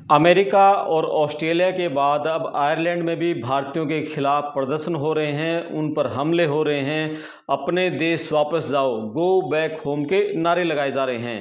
America और Australia के बाद अब आयरलैंड में भी भारतीयों के खिलाफ प्रदर्शन हो रहे हैं, उन पर हमले हो रहे हैं। अपने देश वापस जाओ, गो बैक होम के नारे लगाए जा रहे हैं।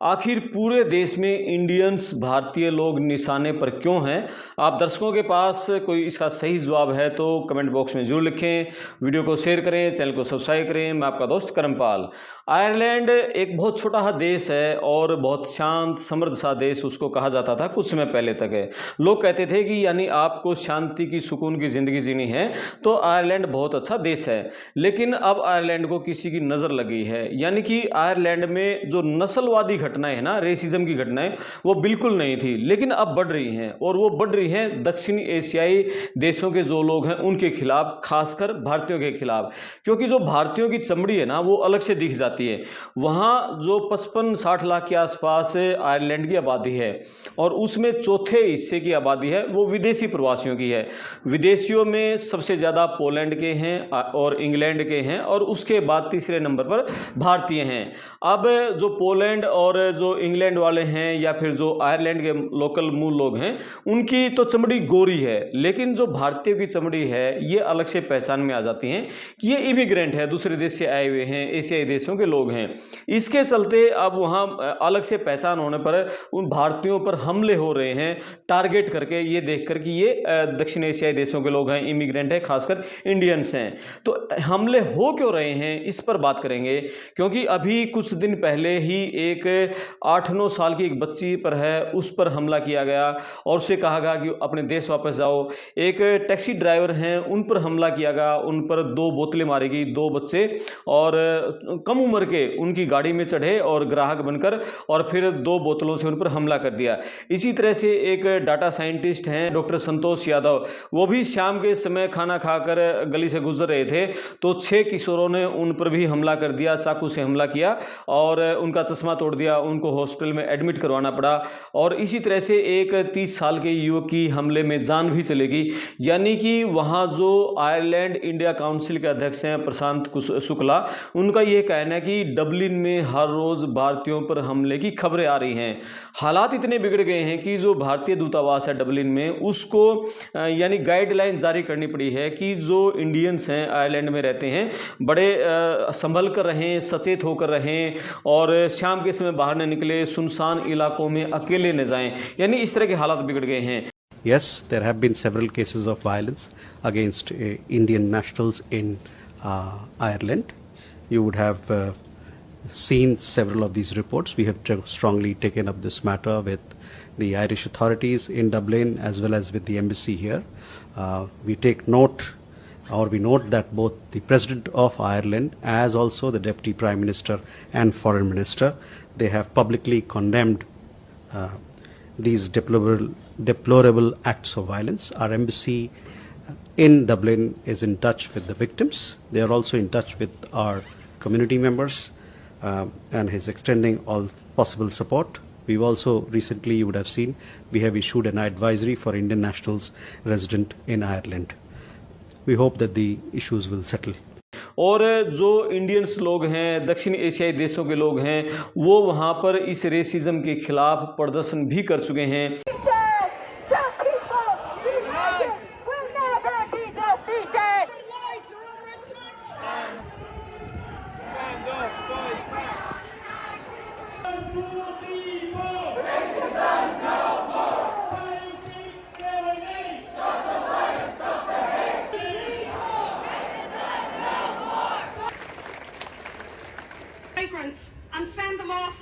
आखिर पूरे देश में इंडियंस, भारतीय लोग निशाने पर क्यों हैं? आप दर्शकों के पास कोई इसका सही जवाब है तो कमेंट बॉक्स में जरूर लिखें। वीडियो को शेयर करें, चैनल को सब्सक्राइब करें। मैं आपका दोस्त करमपाल। आयरलैंड एक बहुत छोटा सा देश है और बहुत शांत समृद्ध सा देश उसको कहा जाता था कुछ समय पहले तक है। लोग कहते थे कि यानी आपको शांति की, सुकून की ज़िंदगी जीनी है तो आयरलैंड बहुत अच्छा देश है। लेकिन अब आयरलैंड को किसी की नज़र लगी है, यानी कि आयरलैंड में जो नस्लवादी घटनाएं है ना, रेसिज्म की घटनाएं, वो बिल्कुल नहीं थी, लेकिन अब बढ़ रही हैं। और वो बढ़ रही हैं दक्षिण एशियाई देशों के जो लोग हैं उनके खिलाफ, खासकर भारतीयों के खिलाफ। क्योंकि जो भारतीयों की चमड़ी है ना वो अलग से दिख जाती है। वहाँ जो 55-60 लाख के आसपास आयरलैंड की आबादी है और उसमें चौथे हिस्से की आबादी है वो विदेशी प्रवासियों की है। विदेशियों में सबसे ज़्यादा पोलैंड के हैं और इंग्लैंड के हैं और उसके बाद तीसरे नंबर पर भारतीय हैं। अब जो पोलैंड और जो इंग्लैंड वाले हैं या फिर जो आयरलैंड के लोकल मूल लोग हैं उनकी तो चमड़ी गोरी है, लेकिन जो भारतीयों की चमड़ी है ये अलग से पहचान में आ जाती हैं कि ये इमिग्रेंट है, दूसरे देश से आए हुए हैं, एशियाई देशों के लोग हैं। इसके चलते अब वहाँ अलग से पहचान होने पर उन भारतीयों पर हमले हो रहे हैं, टारगेट करके, ये देखकर कि ये दक्षिण एशियाई देशों के लोग हैं, इमिग्रेंट है, खासकर इंडियंस हैं। तो हमले हो क्यों रहे हैं इस पर बात करेंगे। क्योंकि अभी कुछ दिन पहले ही एक 8-9 साल की एक बच्ची पर है, उस पर हमला किया गया और उसे कहा गया कि अपने देश वापस जाओ। एक टैक्सी ड्राइवर हैं, उन पर हमला किया गया, उन पर 2 बोतलें मारी गई, 2 बच्चे और कम उम्र के उनकी गाड़ी में चढ़े और ग्राहक बनकर और फिर 2 बोतलों से उन पर हमला कर दिया। इसी तरह से एक डाटा साइंटिस्ट हैं डॉक्टर संतोष यादव, वो भी शाम के समय खाना खाकर गली से गुजर रहे थे तो 6 किशोरों ने उन पर भी हमला कर दिया, चाकू से हमला किया और उनका चश्मा तोड़ दिया, उनको हॉस्पिटल में एडमिट करवाना पड़ा। और इसी तरह से एक 30 साल के युवक की हमले में जान भी चलेगी। यानी कि वहाँ जो आयरलैंड इंडिया काउंसिल के अध्यक्ष हैं प्रशांत शुक्ला, उनका ये कहना है कि डबलिन में हर रोज़ भारतीयों पर हमले की खबरें आ रही हैं। हालात इतने बिगड़ गए हैं कि जो भारतीय दूतावास है डबलिन में, उसको यानी गाइडलाइन जारी करनी पड़ी है कि जो इंडियंस हैं आयरलैंड में रहते हैं बड़े संभल कर रहें, सचेत होकर रहें और शाम के समय बाहर न निकले, सुनसान इलाकों में अकेले न जाएं। यानी इस तरह के हालात बिगड़ गए हैं। Yes, there have been several cases of violence against Indian nationals in Ireland. You would have seen several of these reports. We have strongly taken up this matter with the Irish authorities in Dublin as well as with the embassy here. We take note, or we note that both the President of Ireland as also the Deputy Prime Minister and Foreign Minister, they have publicly condemned these deplorable acts of violence. Our embassy in Dublin is in touch with the victims. They are also in touch with our community members and is extending all possible support. We've also recently, you would have seen, we have issued an advisory for Indian nationals resident in Ireland. We hope that the issues will settle. और जो Indians लोग हैं, दक्षिण एशियाई देशों के लोग हैं, वो वहाँ पर इस रेसिज्म के खिलाफ प्रदर्शन भी कर चुके हैं। And send them off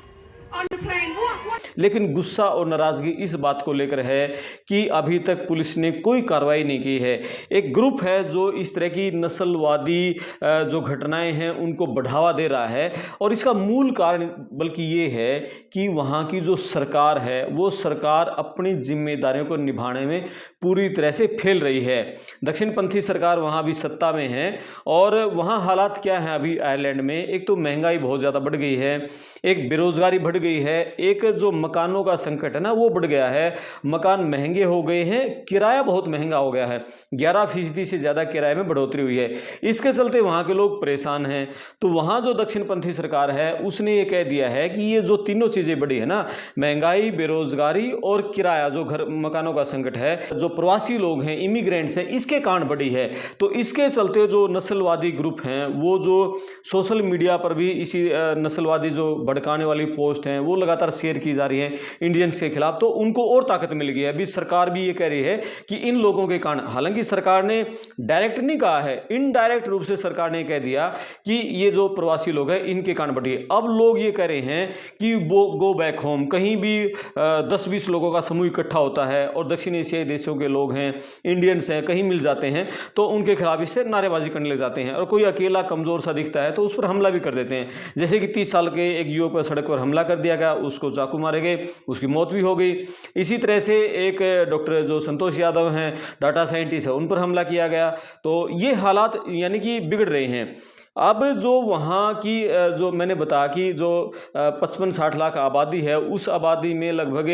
on the plane. What? लेकिन गुस्सा और नाराज़गी इस बात को लेकर है कि अभी तक पुलिस ने कोई कार्रवाई नहीं की है। एक ग्रुप है जो इस तरह की नस्लवादी जो घटनाएं हैं उनको बढ़ावा दे रहा है और इसका मूल कारण बल्कि ये है कि वहाँ की जो सरकार है वो सरकार अपनी जिम्मेदारियों को निभाने में पूरी तरह से फेल रही है। दक्षिणपंथी सरकार वहाँ भी सत्ता में है और वहाँ हालात क्या हैं अभी आयरलैंड में? एक तो महंगाई बहुत ज़्यादा बढ़ गई है, एक बेरोजगारी बढ़ गई है, एक जो मकानों का संकट है ना वो बढ़ गया है, मकान महंगे हो गए हैं, किराया बहुत महंगा हो गया है, 11% से ज़्यादा किराए में बढ़ोतरी हुई है। इसके चलते वहाँ के लोग परेशान हैं। तो वहाँ जो दक्षिणपंथी सरकार है उसने ये कह दिया है कि ये जो तीनों चीज़ें बढ़ी है ना, महंगाई, बेरोजगारी और किराया, जो घर मकानों का संकट है, जो प्रवासी लोग हैं, इमिग्रेंट्स हैं, इसके कारण बढ़ी है। तो इसके चलते जो नस्लवादी ग्रुप हैं वो जो सोशल मीडिया पर भी इसी नस्लवादी जो भड़काने वाली पोस्ट हैं वो लगातार शेयर की जा रही हैं इंडियंस के खिलाफ, तो उनको और ताकत मिल गई है। अभी सरकार भी ये कह रही है कि इन लोगों के कारण, हालांकि सरकार ने डायरेक्ट नहीं कहा है, इनडायरेक्ट रूप से सरकार ने कह दिया कि ये जो प्रवासी लोग हैं इनके कारण बढ़ी है। अब लोग ये कह रहे हैं कि वो गो बैक होम, कहीं भी 10-20 लोगों का समूह इकट्ठा होता है और दक्षिण एशियाई देशों के लोग हैं, इंडियंस हैं, कहीं मिल जाते हैं तो उनके खिलाफ इससे नारेबाजी करने लग जाते हैं, और कोई अकेला कमजोर सा दिखता है तो उस पर हमला भी कर देते हैं। जैसे कि 30 साल के एक युवक पर सड़क पर हमला कर दिया गया, उसको चाकू मारे गए, उसकी मौत भी हो गई। इसी तरह से एक डॉक्टर जो संतोष यादव हैं, डाटा साइंटिस्ट है, उन पर हमला किया गया। तो ये हालात यानी कि बिगड़ रहे हैं। अब जो वहाँ की जो मैंने बताया कि जो 55-60 लाख आबादी है, उस आबादी में लगभग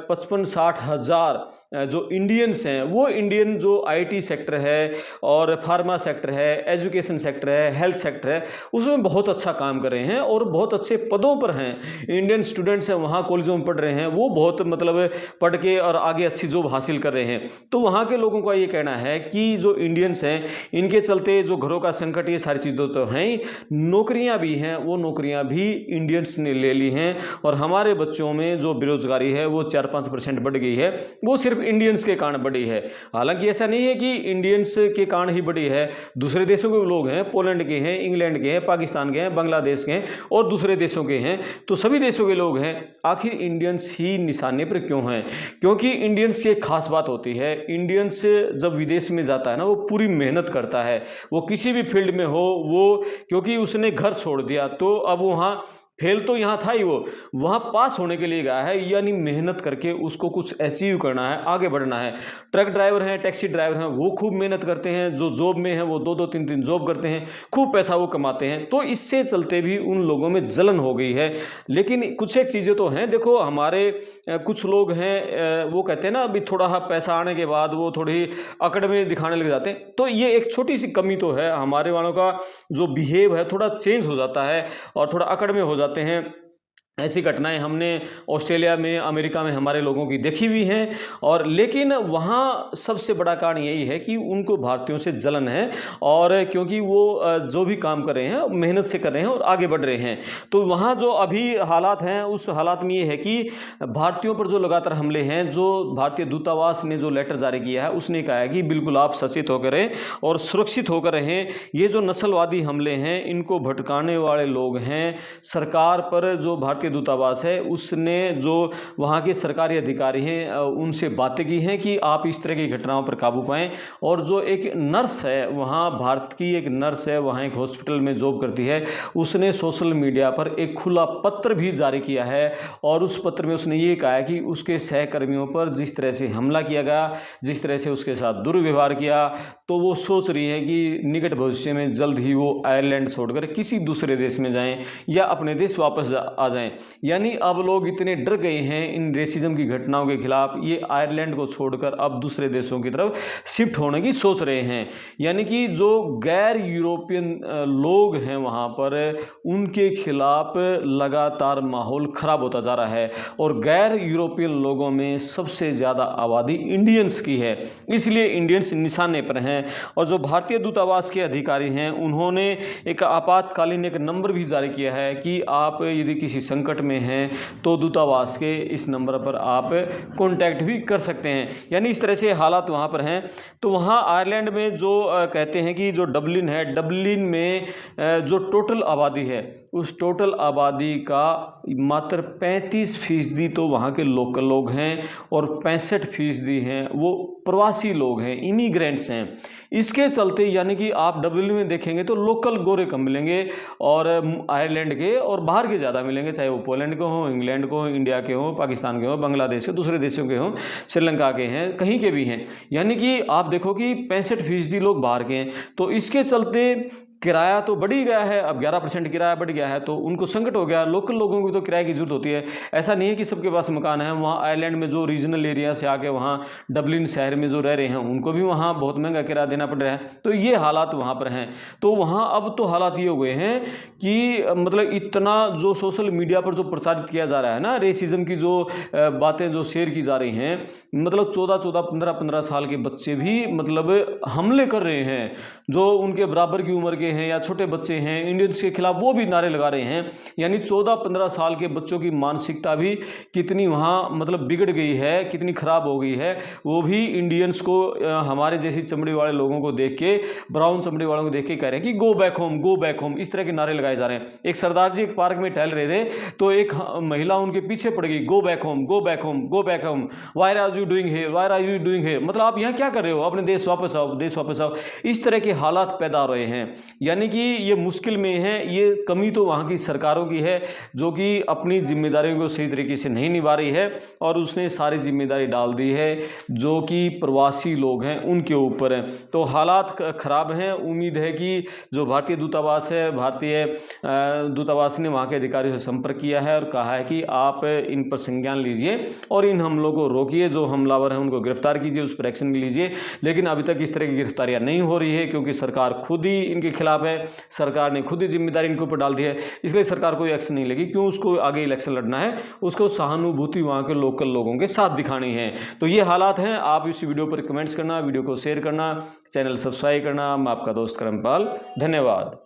55-60 हज़ार जो इंडियंस हैं, वो इंडियन जो आईटी सेक्टर है और फार्मा सेक्टर है, एजुकेशन सेक्टर है, हेल्थ सेक्टर है, उसमें बहुत अच्छा काम कर रहे हैं और बहुत अच्छे पदों पर हैं। इंडियन स्टूडेंट्स हैं, वहाँ कॉलेजों में पढ़ रहे हैं, वो बहुत मतलब पढ़ के और आगे अच्छी जॉब हासिल कर रहे हैं। तो वहाँ के लोगों का ये कहना है कि जो इंडियंस हैं इनके चलते जो घरों का संकट, ये सारी चीज़ें तो हैं ही, नौकरियां भी हैं, वो नौकरियां भी इंडियंस ने ले ली हैं, और हमारे बच्चों में जो बेरोजगारी है वो 4-5% बढ़ गई है, वो सिर्फ इंडियंस के कारण बढ़ी है। हालांकि ऐसा नहीं है कि इंडियंस के कारण ही बढ़ी है, दूसरे देशों के लोग हैं, पोलैंड के हैं, इंग्लैंड के हैं, पाकिस्तान के हैं, बांग्लादेश के हैं और दूसरे देशों के हैं, तो सभी देशों के लोग हैं। आखिर इंडियंस ही निशाने पर क्यों हैं? क्योंकि इंडियंस की एक खास बात होती है, इंडियंस जब विदेश में जाता है ना, वो पूरी मेहनत करता है, वो किसी भी फील्ड में हो, वो क्योंकि उसने घर छोड़ दिया तो अब वहाँ फेल तो यहाँ था ही, वो वहाँ पास होने के लिए गया है, यानी मेहनत करके उसको कुछ अचीव करना है, आगे बढ़ना है। ट्रक ड्राइवर हैं, टैक्सी ड्राइवर हैं, वो खूब मेहनत करते हैं, जो जॉब में हैं वो 2-2 3-3 जॉब करते हैं, खूब पैसा वो कमाते हैं। तो इससे चलते भी उन लोगों में जलन हो गई है। लेकिन कुछ एक चीज़ें तो हैं, देखो हमारे कुछ लोग हैं, वो कहते हैं ना अभी थोड़ा पैसा आने के बाद वो थोड़ी अकड़ में दिखाने लग जाते हैं, तो ये एक छोटी सी कमी तो है, हमारे वालों का जो बिहेव है थोड़ा चेंज हो जाता है और थोड़ा अकड़ में हो जाते हैं। ऐसी घटनाएं हमने ऑस्ट्रेलिया में, अमेरिका में हमारे लोगों की देखी हुई हैं, और लेकिन वहाँ सबसे बड़ा कारण यही है कि उनको भारतीयों से जलन है, और क्योंकि वो जो भी काम कर रहे हैं मेहनत से कर रहे हैं और आगे बढ़ रहे हैं। तो वहाँ जो अभी हालात हैं, उस हालात में ये है कि भारतीयों पर जो लगातार हमले हैं, जो भारतीय दूतावास ने जो लेटर जारी किया है उसने कहा है कि बिल्कुल आप सचेत होकर रहें और सुरक्षित होकर रहें। ये जो नस्लवादी हमले हैं इनको भटकाने वाले लोग हैं। सरकार पर जो भारतीय दूतावास है उसने जो वहाँ के सरकारी अधिकारी हैं उनसे बातें की हैं कि आप इस तरह की घटनाओं पर काबू पाएं। और जो एक नर्स है, वहाँ भारत की एक नर्स है, वहाँ एक हॉस्पिटल में जॉब करती है, उसने सोशल मीडिया पर एक खुला पत्र भी जारी किया है, और उस पत्र में उसने ये कहा है कि उसके सहकर्मियों पर जिस तरह से हमला किया गया, जिस तरह से उसके साथ दुर्व्यवहार किया, तो वो सोच रही है कि निकट भविष्य में जल्द ही वो आयरलैंड छोड़कर किसी दूसरे देश में जाएं या अपने देश वापस आ जाएं। यानी अब लोग इतने डर गए हैं इन रेसिज्म की घटनाओं के खिलाफ, ये आयरलैंड को छोड़कर अब दूसरे देशों की तरफ शिफ्ट होने की सोच रहे हैं। यानी कि जो गैर यूरोपियन लोग हैं वहाँ पर, उनके खिलाफ लगातार माहौल खराब होता जा रहा है, और गैर यूरोपियन लोगों में सबसे ज़्यादा आबादी इंडियंस की है, इसलिए इंडियंस निशाने पर हैं। और जो भारतीय दूतावास के अधिकारी हैं उन्होंने एक आपातकालीन एक नंबर भी जारी किया है कि आप यदि किसी संकट में हैं तो दूतावास के इस नंबर पर आप कांटेक्ट भी कर सकते हैं। यानी इस तरह से हालात वहाँ पर हैं। तो वहाँ आयरलैंड में जो कहते हैं कि जो डबलिन है, डबलिन में जो टोटल आबादी है, उस टोटल आबादी का मात्र 35% तो वहाँ के लोकल लोग हैं और 65% हैं वो प्रवासी लोग हैं, इमिग्रेंट्स हैं। इसके चलते यानी कि आप डब्ल्यू में देखेंगे तो लोकल गोरे कम मिलेंगे और आयरलैंड के और बाहर के ज़्यादा मिलेंगे, चाहे वो पोलैंड के हों, इंग्लैंड को हों, इंडिया के हों, पाकिस्तान के हों, बांग्लादेश के, दूसरे देशों के हों, श्रीलंका के हैं, कहीं के भी हैं। यानी कि आप देखो कि 65% लोग बाहर के हैं। तो इसके चलते किराया तो बढ़ ही गया है, अब 11% किराया बढ़ गया है, तो उनको संकट हो गया। लोकल लोगों को तो किराए की जरूरत होती है। ऐसा नहीं है कि सबके पास मकान है। वहाँ आयरलैंड में जो रीजनल एरिया से आके वहाँ डबलिन शहर में जो रह रहे हैं, उनको भी वहाँ बहुत महंगा किराया देना पड़ रहा है। तो ये हालात वहाँ पर हैं। तो वहाँ अब तो हालात ये हो गए हैं कि मतलब इतना जो सोशल मीडिया पर जो प्रचारित किया जा रहा है ना, रेसिज्म की जो बातें जो शेयर की जा रही हैं, मतलब 14-14, 15-15 साल के बच्चे भी मतलब हमले कर रहे हैं। जो उनके बराबर की उम्र के हैं या छोटे बच्चे हैं, इंडियंस के खिलाफ वो भी नारे लगा रहे हैं। यानी 14-15 साल के बच्चों की मानसिकता भी कितनी वहाँ मतलब बिगड़ गई है, कितनी खराब हो गई है। वो भी इंडियंस को, हमारे जैसी चमड़ी वाले लोगों को देख के, ब्राउन चमड़ी वालों को देख के कह रहे हैं कि गो back home, go back home, इस तरह के नारे लगाए जा रहे हैं। एक सरदार जी एक पार्क में टहल रहे थे, तो एक महिला उनके पीछे पड़ गई, go back home, go back home, go back home, why are you doing here, why are you doing here, मतलब आप यहाँ क्या कर रहे हो, अपने देश वापस आओ, देश वापस आओ। इस तरह के हालात पैदा हो रहे हैं। यानी कि ये मुश्किल में है। ये कमी तो वहाँ की सरकारों की है, जो कि अपनी जिम्मेदारियों को सही तरीके से नहीं निभा रही है, और उसने सारी जिम्मेदारी डाल दी है जो कि प्रवासी लोग हैं उनके ऊपर है। तो हालात खराब हैं। उम्मीद है कि जो भारतीय दूतावास है, भारतीय दूतावास ने वहाँ के अधिकारियों से संपर्क किया है और कहा है कि आप इन पर संज्ञान लीजिए और इन हमलों को रोकिए, जो हमलावर हैं उनको गिरफ्तार कीजिए, उस पर एक्शन लीजिए। लेकिन अभी तक इस तरह की गिरफ्तारियां नहीं हो रही है, क्योंकि सरकार खुद ही इनके खिलाफ है। सरकार ने खुद ही जिम्मेदारी इनके ऊपर डाल दी है, इसलिए सरकार कोई एक्शन नहीं लेगी। क्यों? उसको आगे इलेक्शन लड़ना है, उसको सहानुभूति वहाँ के लोकल लोगों के साथ दिखानी है। तो ये हालात हैं। आप इस वीडियो पर कमेंट्स करना, वीडियो को शेयर करना, चैनल सब्सक्राइब करना। मैं आपका दोस्त करमपाल, धन्यवाद।